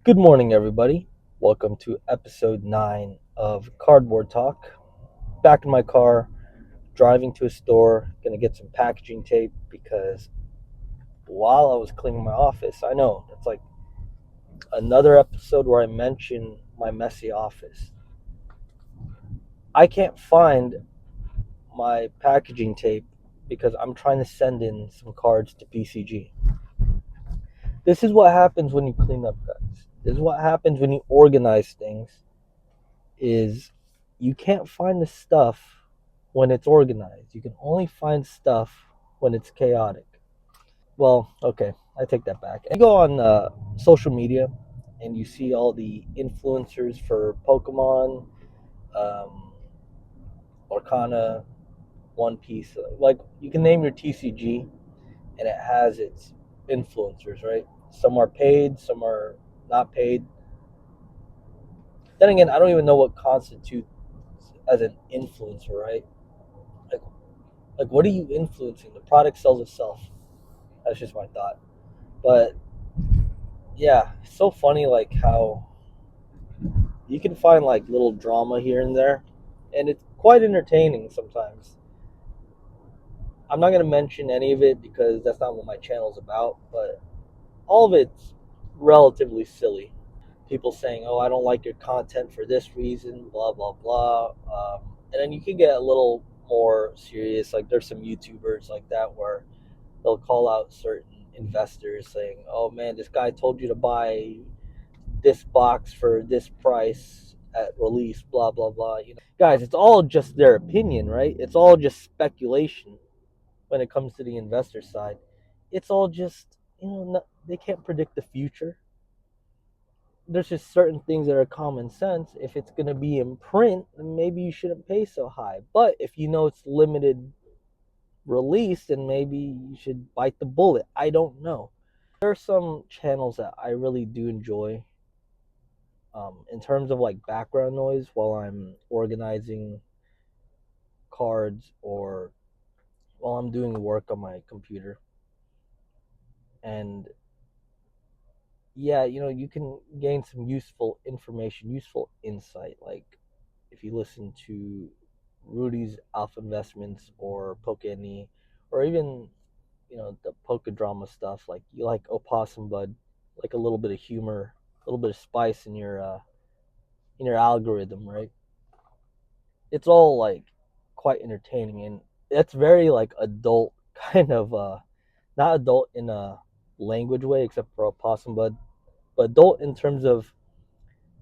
Good morning, everybody. Welcome to episode 9 of Cardboard Talk. Back in my car, driving to a store, gonna get some packaging tape because while I was cleaning my office, I know it's like another episode where I mention my messy office. I can't find my packaging tape because I'm trying to send in some cards to PCG. This is what happens when you clean up, guys. This is what happens when you organize things is you can't find the stuff when it's organized. You can only find stuff when it's chaotic. Well, okay, I take that back. You go on social media and you see all the influencers for Pokemon, um, Arcana, One Piece. Like you can name your TCG and it has its influencers, right? Some are paid, some are not paid. Then again, I don't even know what constitutes as an influencer, right? Like what are you influencing? The product sells itself. That's just my thought. But yeah, it's so funny like how you can find like little drama here and there, and it's quite entertaining sometimes. I'm not gonna mention any of it because that's not what my channel's about, but all of it's relatively silly. People saying, "Oh, I don't like your content for this reason," blah blah blah, and then you can get a little more serious. Like there's some YouTubers like that where they'll call out certain investors saying, "Oh man, this guy told you to buy this box for this price at release, blah blah blah." Guys, it's all just their opinion, right? It's all just speculation when it comes to the investor side. It's all just they can't predict the future. There's just certain things that are common sense. If it's going to be in print, then maybe you shouldn't pay so high. But if you know it's limited release, then maybe you should bite the bullet. I don't know. There are some channels that I really do enjoy in terms of like background noise while I'm organizing cards or while I'm doing work on my computer. And yeah, you can gain some useful information, useful insight. Like if you listen to Rudy's Alpha Investments or Poke or even the Poke drama stuff. Like you like Opossum Bud, like a little bit of humor, a little bit of spice in your algorithm, right? It's all like quite entertaining, and it's very like adult kind of not adult in a language way except for Opossum Bud, but adult in terms of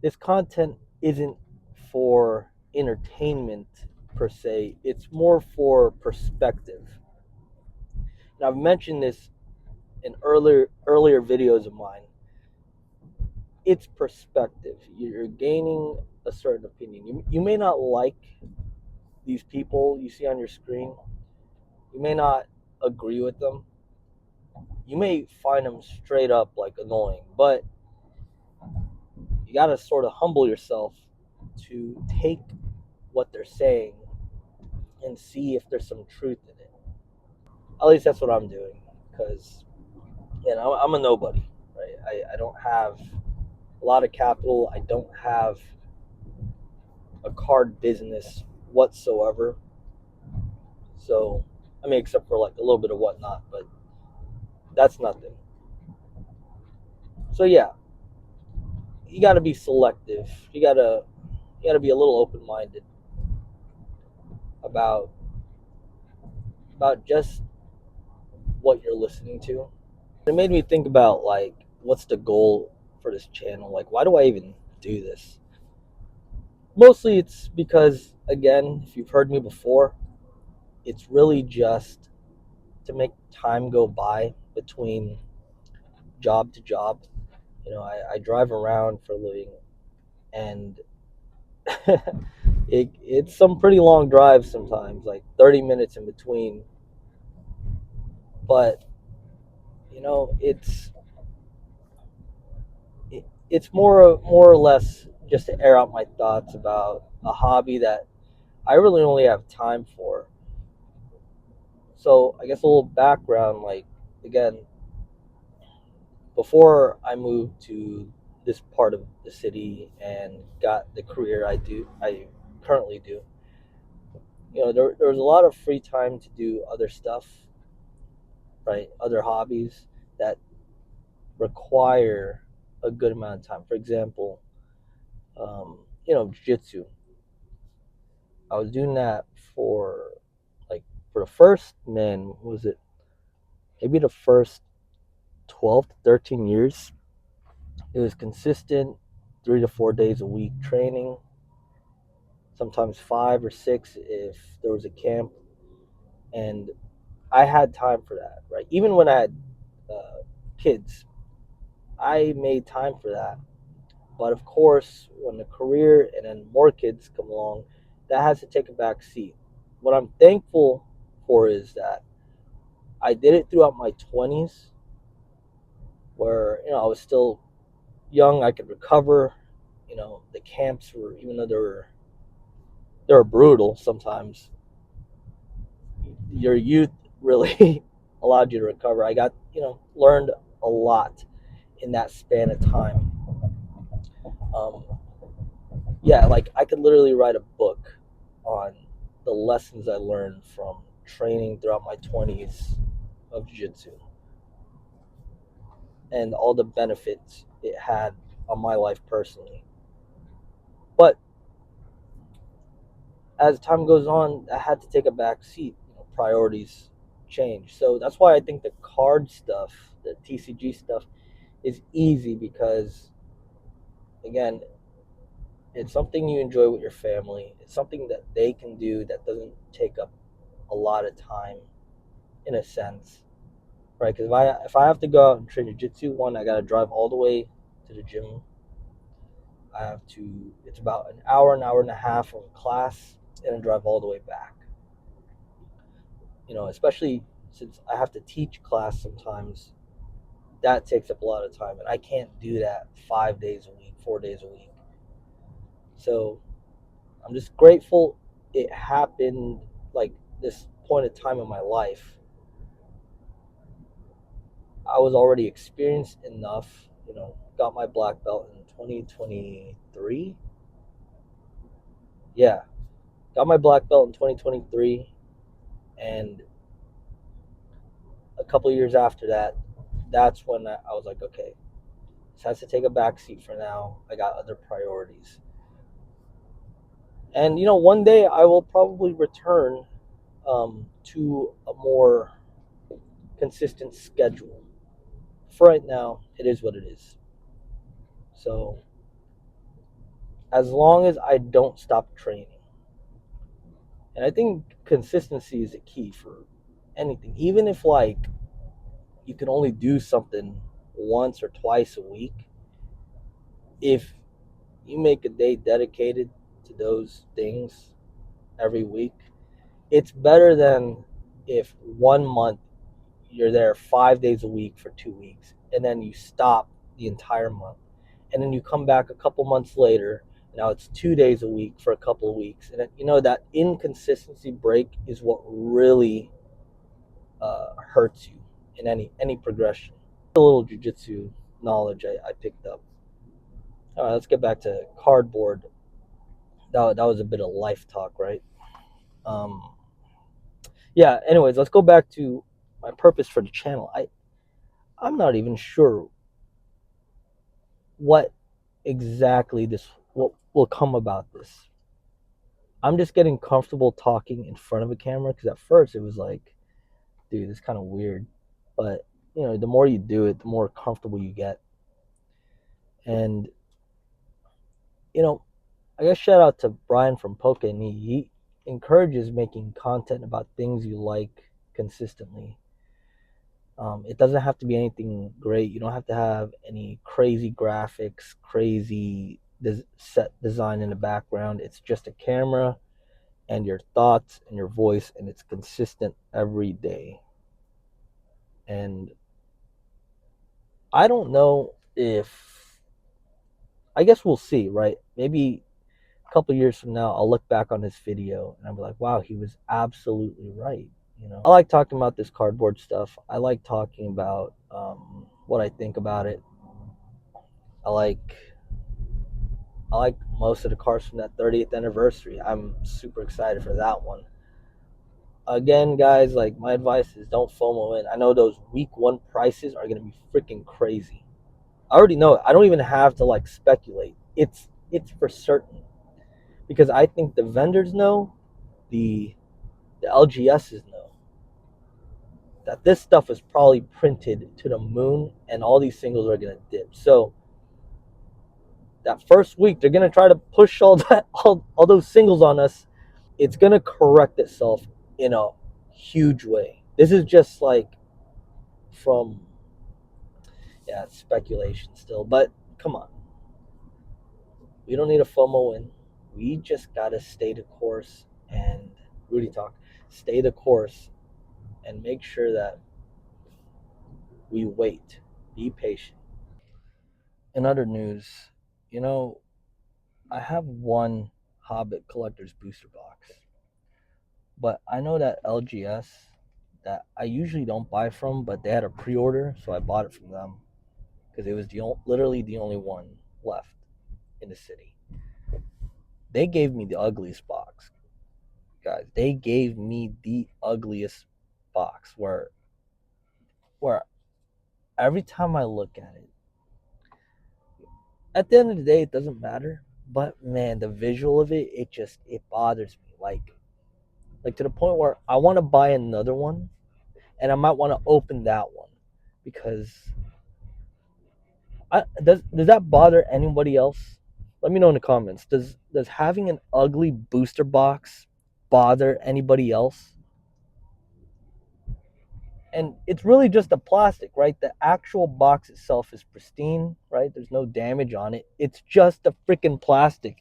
this content isn't for entertainment per se. It's more for perspective. And I've mentioned this in earlier videos of mine. It's perspective. You're gaining a certain opinion. You may not like these people you see on your screen. You may not agree with them. You may find them straight up like annoying, but you got to sort of humble yourself to take what they're saying and see if there's some truth in it. At least that's what I'm doing because I'm a nobody, right? I don't have a lot of capital. I don't have a card business whatsoever. So, I mean, except for like a little bit of whatnot, but that's nothing. So yeah, you got to be selective. You got to be a little open minded about just what you're listening to. It made me think about like what's the goal for this channel? Like, why do I even do this? Mostly, it's because again, if you've heard me before, it's really just to make time go by between job to job. I drive around for a living, and it's some pretty long drives sometimes, like 30 minutes in between. But it's more or less just to air out my thoughts about a hobby that I really only have time for. So I guess a little background, like again, before I moved to this part of the city and got the career I currently do, there was a lot of free time to do other stuff, right? Other hobbies that require a good amount of time. For example, jiu-jitsu. I was doing that for like for the first, man, was it maybe the first 12 to 13 years? It was consistent 3 to 4 days a week training, sometimes 5 or 6 if there was a camp. And I had time for that, right? Even when I had kids, I made time for that. But of course, when the career and then more kids come along, that has to take a back seat. What I'm thankful for is that I did it throughout my 20s, where I was still young. I could recover. The camps were, even though they were brutal sometimes, your youth really allowed you to recover. I got learned a lot in that span of time. Um, yeah, like I could literally write a book on the lessons I learned from training throughout my 20s of jiu-jitsu and all the benefits it had on my life personally. But as time goes on, I had to take a back seat. Priorities change. So that's why I think the card stuff, the TCG stuff, is easy because, again, it's something you enjoy with your family. It's something that they can do that doesn't take up a lot of time, in a sense, right? Because if I have to go out and train jiu-jitsu, one, I got to drive all the way to the gym. I have to. It's about an hour and a half of class, and then drive all the way back. Especially since I have to teach class sometimes, that takes up a lot of time, and I can't do that 5 days a week, 4 days a week. So I'm just grateful it happened like this point of time in my life. I was already experienced enough, got my black belt in 2023. Yeah, got my black belt in 2023, and a couple of years after that, that's when I was like, okay, this has to take a back seat for now. I got other priorities. And one day I will probably return to a more consistent schedule. For right now, it is what it is. So as long as I don't stop training, and I think consistency is a key for anything. Even if like you can only do something once or twice a week, if you make a day dedicated to those things every week, it's better than if 1 month you're there 5 days a week for 2 weeks and then you stop the entire month. And then you come back a couple months later. Now it's 2 days a week for a couple of weeks. And that inconsistency break is what really hurts you in any progression. A little jujitsu knowledge I picked up. All right, let's get back to cardboard. That was a bit of life talk, right? Um, yeah. Anyways, let's go back to my purpose for the channel. I'm not even sure what exactly what will come about this. I'm just getting comfortable talking in front of a camera because at first it was like, dude, it's kind of weird. But the more you do it, the more comfortable you get. And I guess shout out to Brian from Poke. And he encourages making content about things you like consistently. It doesn't have to be anything great. You don't have to have any crazy graphics, crazy set design in the background. It's just a camera and your thoughts and your voice, and it's consistent every day. And I don't know if, I guess we'll see, right? Maybe a couple years from now, I'll look back on this video and I'll be like, wow, he was absolutely right. I like talking about this cardboard stuff. I like talking about what I think about it. I like I like most of the cards from that 30th anniversary. I'm super excited for that one. Again, guys, like my advice is don't FOMO in. I know those week one prices are gonna be freaking crazy. I already know it. I don't even have to like speculate. It's for certain because I think the vendors know, the LGSs know that this stuff is probably printed to the moon, and all these singles are gonna dip. So that first week, they're gonna try to push all those singles on us. It's gonna correct itself in a huge way. This is just like from it's speculation still, but come on, we don't need a FOMO in. We just gotta stay the course and Rudy talk, stay the course and make sure that we wait, be patient. In other news, you know, I have one Hobbit Collector's Booster Box, but I know that LGS that I usually don't buy from, but they had a pre-order, so I bought it from them because it was literally the only one left in the city. They gave me the ugliest box, guys. They gave me the ugliest box where every time I look at it, at the end of the day, it doesn't matter. But man, the visual of it, it bothers me. Like to the point where I want to buy another one, and I might want to open that one because does that bother anybody else? Let me know in the comments. Does having an ugly booster box bother anybody else? And it's really just a plastic, right? The actual box itself is pristine, right? There's no damage on it. It's just a freaking plastic.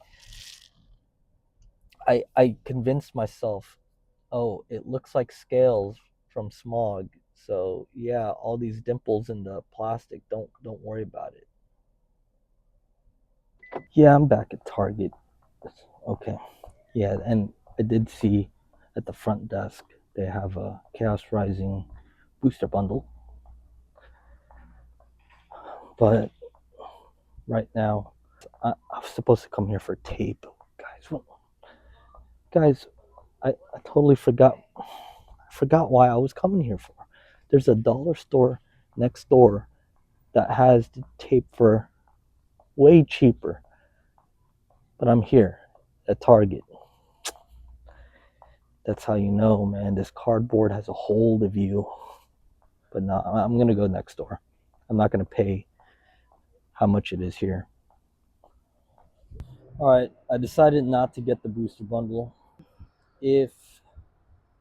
I convinced myself, oh, it looks like scales from Smog. So yeah, all these dimples in the plastic, don't worry about it. Yeah, I'm back at Target. Okay. Yeah, and I did see at the front desk they have a Chaos Rising booster bundle. But right now, I'm supposed to come here for tape. Guys, I totally forgot. I forgot why I was coming here for. There's a dollar store next door that has the tape for way cheaper. But I'm here at Target. That's how you know, man. This cardboard has a hold of you. But no, I'm gonna go next door. I'm not gonna pay how much it is here. All right, I decided not to get the booster bundle. If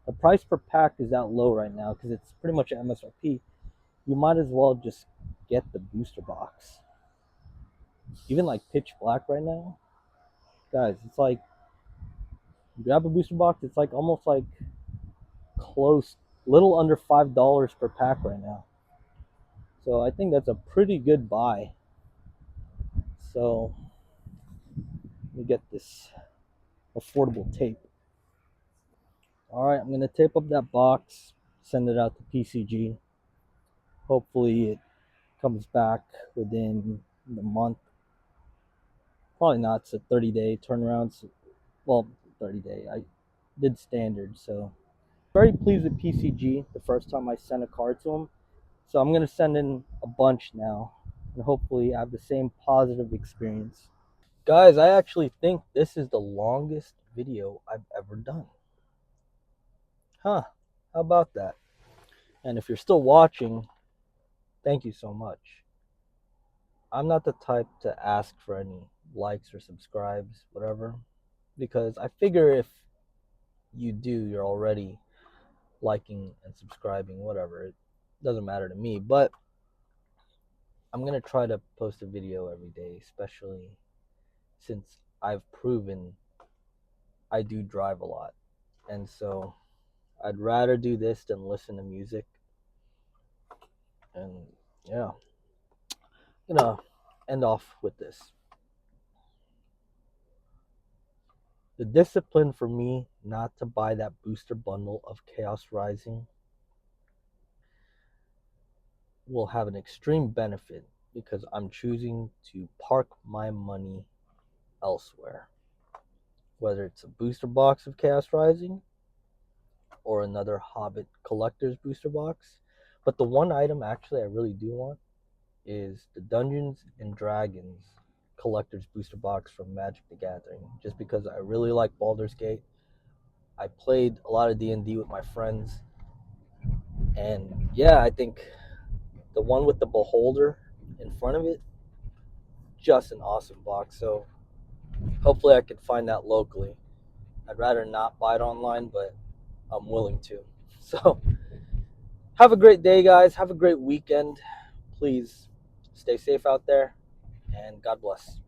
the price per pack is that low right now, because it's pretty much at MSRP, you might as well just get the booster box. Even like pitch black right now, guys, it's like you grab a booster box, it's like almost like close, little under $5 per pack right now. So I think that's a pretty good buy. So let me get this affordable tape. All right, I'm gonna tape up that box, send it out to PCG. Hopefully it comes back within the month. Probably not. It's a 30-day turnaround. So, well, 30-day. I did standard, so very pleased with PCG the first time I sent a card to them. So I'm gonna send in a bunch now, and hopefully I have the same positive experience. Guys, I actually think this is the longest video I've ever done. Huh? How about that? And if you're still watching, thank you so much. I'm not the type to ask for any likes or subscribes, whatever, because I figure if you do, you're already liking and subscribing, whatever. It doesn't matter to me, but I'm going to try to post a video every day, especially since I've proven I do drive a lot. And so I'd rather do this than listen to music. And yeah, I'm going to end off with this. The discipline for me not to buy that booster bundle of Chaos Rising will have an extreme benefit because I'm choosing to park my money elsewhere. Whether it's a booster box of Chaos Rising or another Hobbit Collector's booster box. But the one item actually I really do want is the Dungeons and Dragons Collector's booster box from Magic the Gathering. Just because I really like Baldur's Gate. I played a lot of D&D with my friends. And yeah, I think the one with the beholder in front of it, just an awesome box. So hopefully I can find that locally. I'd rather not buy it online, but I'm willing to. So have a great day, guys. Have a great weekend. Please stay safe out there, and God bless.